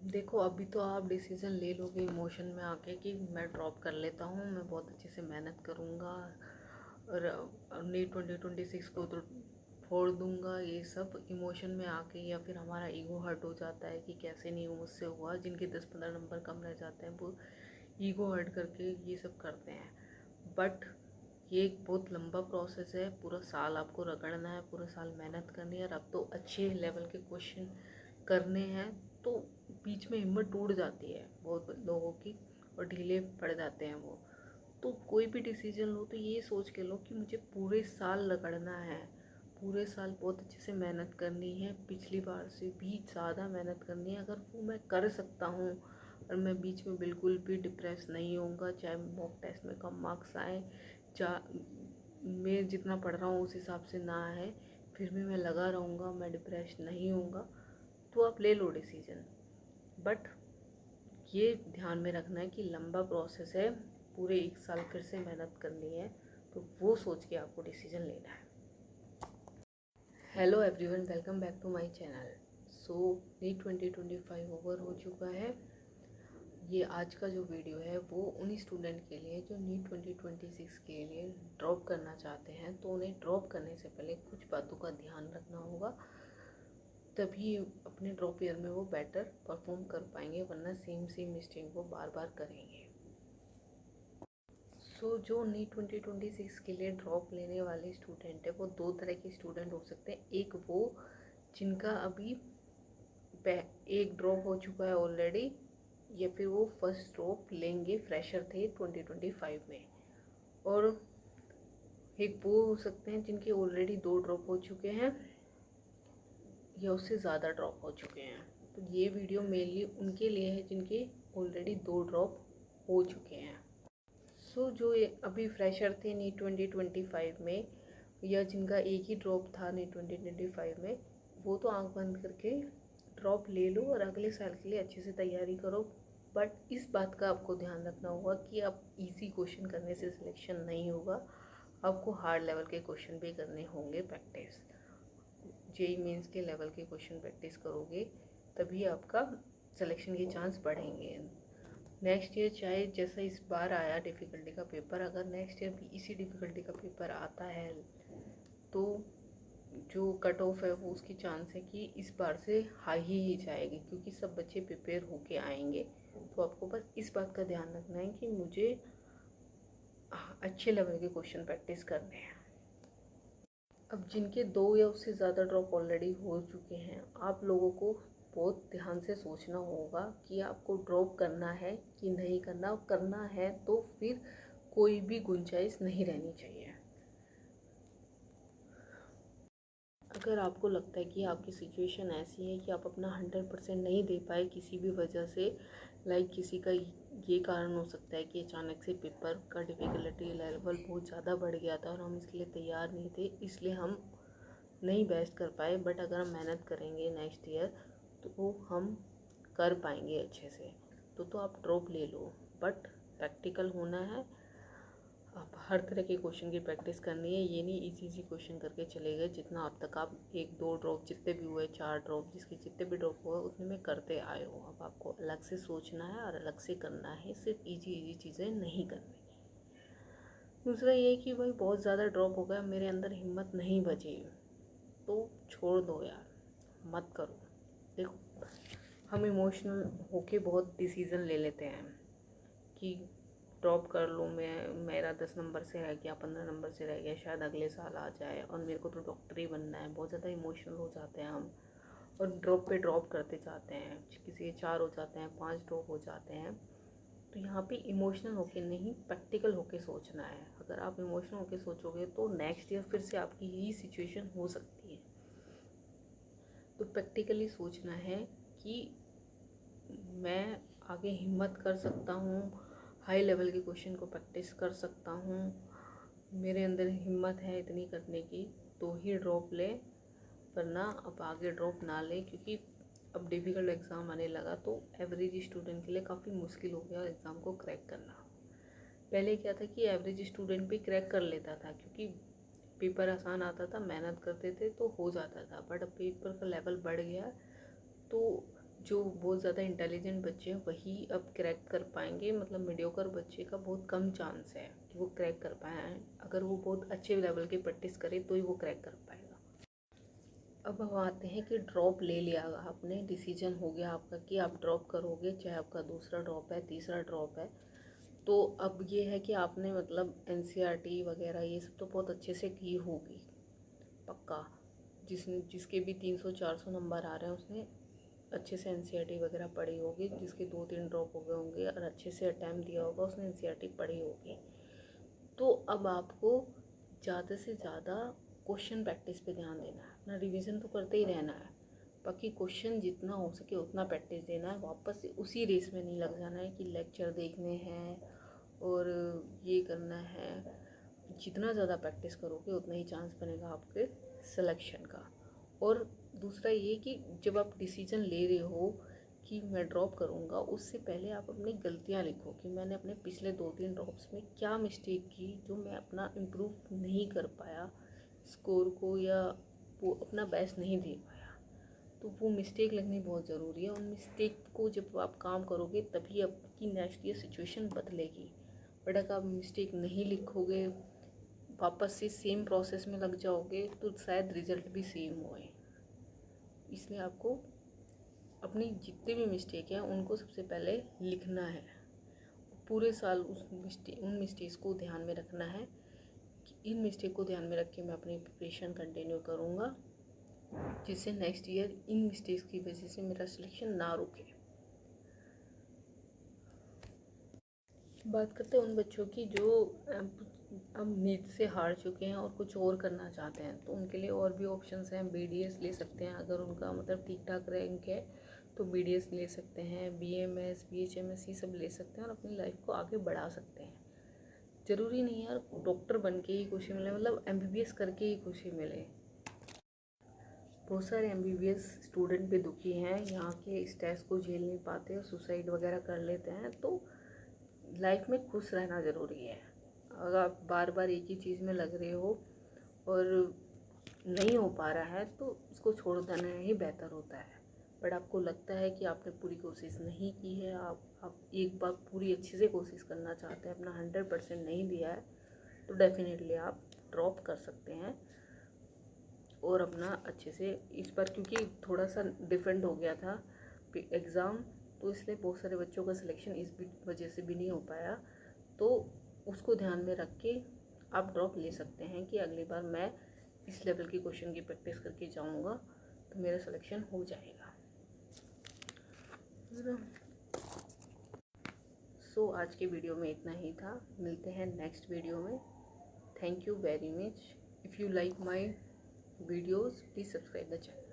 देखो, अभी तो आप डिसीज़न ले लोगे इमोशन में आके कि मैं ड्रॉप कर लेता हूँ, मैं बहुत अच्छे से मेहनत करूँगा और नीट 2026 को तो फोड़ दूँगा। ये सब इमोशन में आके या फिर हमारा ईगो हर्ट हो जाता है कि कैसे नहीं मुझसे हुआ। जिनके 10-15 नंबर कम रह जाते हैं वो ईगो हर्ट करके ये सब करते हैं। बट ये एक बहुत लंबा प्रोसेस है, पूरा साल आपको रगड़ना है, पूरा साल मेहनत करनी है। और अब तो अच्छे लेवल के क्वेश्चन करने हैं तो बीच में हिम्मत टूट जाती है बहुत लोगों की और ढीले पड़ जाते हैं वो। तो कोई भी डिसीजन लो तो ये सोच के लो कि मुझे पूरे साल रगड़ना है, पूरे साल बहुत अच्छे से मेहनत करनी है, पिछली बार से भी ज़्यादा मेहनत करनी है। अगर वो मैं कर सकता हूँ और मैं बीच में बिल्कुल भी डिप्रेस नहीं होऊंगा, चाहे मॉक टेस्ट में कम मार्क्स आए, चाहे मैं जितना पढ़ रहा हूँ उस हिसाब से ना आए, फिर भी मैं लगा रहूँगा, मैं डिप्रेस नहीं होऊंगा, तो आप ले लो डिसीजन। बट ये ध्यान में रखना है कि लंबा प्रोसेस है, पूरे 1 साल फिर से मेहनत करनी है, तो वो सोच के आपको डिसीजन लेना है। Hello everyone, welcome back to my channel. So NEET 2025 over हो चुका है। ये आज का जो वीडियो है वो उन स्टूडेंट के लिए जो नीट 2026 के लिए ड्रॉप करना चाहते हैं। तो उन्हें ड्रॉप करने से पहले कुछ बातों का ध्यान रखना होगा, तभी अपने ड्रॉप ईयर में वो बेटर परफॉर्म कर पाएंगे, वरना सेम सेम मिस्टेक वो बार बार करेंगे। जो नीट 2026 के लिए ड्रॉप लेने वाले स्टूडेंट है वो दो तरह के स्टूडेंट हो सकते हैं। एक वो जिनका अभी एक ड्रॉप हो चुका है ऑलरेडी, या फिर वो फर्स्ट ड्रॉप लेंगे, फ्रेशर थे 2025 में। और एक वो हो सकते हैं जिनके ऑलरेडी 2 ड्रॉप हो चुके हैं या उससे ज़्यादा ड्रॉप हो चुके हैं। तो ये वीडियो मेनली उनके लिए है जिनके ऑलरेडी 2 ड्रॉप हो चुके हैं। जो ये अभी फ्रेशर थे नीट 2025 में, या जिनका एक ही ड्रॉप था नीट 2025 में, वो तो आंख बंद करके ड्रॉप ले लो और अगले साल के लिए अच्छे से तैयारी करो। बट इस बात का आपको ध्यान रखना होगा कि आप इजी क्वेश्चन करने से सिलेक्शन नहीं होगा, आपको हार्ड लेवल के क्वेश्चन भी करने होंगे प्रैक्टिस। जेई मेंस के लेवल के क्वेश्चन प्रैक्टिस करोगे तभी आपका सिलेक्शन के चांस बढ़ेंगे। नेक्स्ट ईयर चाहे जैसा इस बार आया डिफ़िकल्टी का पेपर, अगर नेक्स्ट ईयर भी इसी डिफ़िकल्टी का पेपर आता है तो जो कट ऑफ है वो उसकी चांस है कि इस बार से हाई ही जाएगी, क्योंकि सब बच्चे प्रिपेयर होके आएंगे। तो आपको बस इस बात का ध्यान रखना है कि मुझे अच्छे लेवल के क्वेश्चन प्रैक्टिस करने हैं। अब जिनके 2 या उससे ज़्यादा ड्रॉप ऑलरेडी हो चुके हैं, आप लोगों को बहुत ध्यान से सोचना होगा कि आपको ड्रॉप करना है कि नहीं करना। करना है तो फिर कोई भी गुंजाइश नहीं रहनी चाहिए। अगर आपको लगता है कि आपकी सिचुएशन ऐसी है कि आप अपना 100% नहीं दे पाए किसी भी वजह से, लाइक किसी का ये कारण हो सकता है कि अचानक से पेपर का डिफ़िकल्टी लेवल बहुत ज़्यादा बढ़ गया था और हम इसके लिए तैयार नहीं थे, इसलिए हम नहीं बेस्ट कर पाए। बट अगर हम मेहनत करेंगे नेक्स्ट ईयर तो हम कर पाएंगे अच्छे से। तो आप ड्रॉप ले लो, बट प्रैक्टिकल होना है। आप हर तरह के क्वेश्चन की प्रैक्टिस करनी है, ये नहीं इजी क्वेश्चन करके चले गए। जितना अब तक आप 1-2 ड्रॉप जितने भी हुए, 4 ड्रॉप, जिसके जितने भी ड्रॉप हुए उतने में करते आए हो। अब आपको अलग से सोचना है और अलग से करना है, सिर्फ इजी चीज़ें नहीं करनी। दूसरा ये कि भाई बहुत ज़्यादा ड्रॉप हो गया, मेरे अंदर हिम्मत नहीं बची, तो छोड़ दो यार, मत करो। देखो, हम इमोशनल होके बहुत डिसीज़न ले लेते हैं कि ड्रॉप कर लूँ, मेरा 10 नंबर से रह गया, 15 नंबर से रह गया, शायद अगले साल आ जाए और मेरे को तो डॉक्टर ही बनना है। बहुत ज़्यादा इमोशनल हो जाते हैं हम और ड्रॉप पे ड्रॉप करते जाते हैं। किसी के 4 हो जाते हैं, 5 ड्रॉप हो जाते हैं। तो यहाँ पे इमोशनल होके नहीं, प्रैक्टिकल होके सोचना है। अगर आप इमोशनल होके सोचोगे तो नेक्स्ट ईयर फिर से आपकी यही सिचुएशन हो सकती है। तो प्रैक्टिकली सोचना है कि मैं आगे हिम्मत कर सकता हूँ, हाई लेवल के क्वेश्चन को प्रैक्टिस कर सकता हूँ, मेरे अंदर हिम्मत है इतनी करने की, तो ही ड्रॉप ले, वरना अब आगे ड्रॉप ना ले। क्योंकि अब डिफ़िकल्ट एग्ज़ाम आने लगा तो एवरेज स्टूडेंट के लिए काफ़ी मुश्किल हो गया एग्ज़ाम को क्रैक करना। पहले क्या था कि एवरेज स्टूडेंट भी क्रैक कर लेता था, क्योंकि पेपर आसान आता था, मेहनत करते थे तो हो जाता था। बट अब पेपर का लेवल बढ़ गया तो जो बहुत ज़्यादा इंटेलिजेंट बच्चे हैं वही अब क्रैक कर पाएंगे, मतलब मीडियोकर बच्चे का बहुत कम चांस है कि वो क्रैक कर पाए। अगर वो बहुत अच्छे लेवल की प्रैक्टिस करे तो ही वो क्रैक कर पाएगा। अब हम आते हैं कि ड्रॉप ले लिया आपने, डिसीजन हो गया आपका कि आप ड्रॉप करोगे, चाहे आपका दूसरा ड्रॉप है, तीसरा ड्रॉप है। तो अब ये है कि आपने मतलब एनसीईआरटी वगैरह ये सब तो बहुत अच्छे से की होगी पक्का। जिसके भी 300-400 नंबर आ रहे हैं उसने अच्छे से एनसीईआरटी वगैरह पढ़ी होगी, जिसके 2-3 ड्रॉप हो गए होंगे और अच्छे से अटैम्प्ट दिया होगा उसने एनसीईआरटी पढ़ी होगी। तो अब आपको ज़्यादा से ज़्यादा क्वेश्चन प्रैक्टिस पे ध्यान देना है, अपना रिवीजन तो करते ही रहना है, बाकी क्वेश्चन जितना हो सके उतना प्रैक्टिस देना है। वापस से उसी रेस में नहीं लग जाना है कि लेक्चर देखने हैं और ये करना है। जितना ज़्यादा प्रैक्टिस करोगे उतना ही चांस बनेगा आपके सिलेक्शन का। और दूसरा ये कि जब आप डिसीजन ले रहे हो कि मैं ड्रॉप करूँगा, उससे पहले आप अपनी गलतियाँ लिखो कि मैंने अपने पिछले 2-3 ड्रॉप्स में क्या मिस्टेक की जो मैं अपना इम्प्रूव नहीं कर पाया स्कोर को, या वो अपना बेस्ट नहीं दे पाया। तो वो मिस्टेक लिखनी बहुत ज़रूरी है। उन मिस्टेक को जब आप काम करोगे तभी आपकी नेक्स्ट ईयर सिचुएशन बदलेगी। बट अगर आप मिस्टेक नहीं लिखोगे, वापस से सेम प्रोसेस में लग जाओगे तो शायद रिज़ल्ट भी सेम होए। इसलिए आपको अपनी जितनी भी मिस्टेक हैं उनको सबसे पहले लिखना है। पूरे साल उन मिस्टेक्स को ध्यान में रखना है कि इन मिस्टेक को ध्यान में रख के मैं अपनी प्रिपरेशन कंटिन्यू करूँगा, जिससे नेक्स्ट ईयर इन मिस्टेक्स की वजह से मेरा सिलेक्शन ना रुके। बात करते हैं उन बच्चों की जो अब नीट से हार चुके हैं और कुछ और करना चाहते हैं, तो उनके लिए और भी ऑप्शंस हैं। बीडीएस ले सकते हैं, अगर उनका मतलब ठीक ठाक रैंक है तो बीडीएस ले सकते हैं, बीएमएस बीएचएमएस ये सब ले सकते हैं और अपनी लाइफ को आगे बढ़ा सकते हैं। ज़रूरी नहीं यार डॉक्टर बन के ही खुशी मिले, मतलब एमबीबीएस करके ही खुशी मिले। बहुत सारे एमबीबीएस स्टूडेंट भी दुखी हैं, यहाँ के स्ट्रेस को झेल नहीं पाते और सुसाइड वगैरह कर लेते हैं। तो लाइफ में खुश रहना ज़रूरी है। अगर आप बार बार एक ही चीज़ में लग रहे हो और नहीं हो पा रहा है तो इसको छोड़ देना ही बेहतर होता है। बट आपको लगता है कि आपने पूरी कोशिश नहीं की है, आप एक बार पूरी अच्छे से कोशिश करना चाहते हैं, अपना 100% नहीं दिया है, तो डेफिनेटली आप ड्रॉप कर सकते हैं और अपना अच्छे से इस बार, क्योंकि थोड़ा सा डिफरेंट हो गया था एग्ज़ाम, तो इसलिए बहुत सारे बच्चों का सिलेक्शन इस वजह से भी नहीं हो पाया। तो उसको ध्यान में रख के आप ड्रॉप ले सकते हैं कि अगली बार मैं इस लेवल की क्वेश्चन की प्रैक्टिस करके जाऊंगा तो मेरा सिलेक्शन हो जाएगा। सो आज के वीडियो में इतना ही था, मिलते हैं नेक्स्ट वीडियो में। Thank you very much. If you like my videos, please subscribe the channel.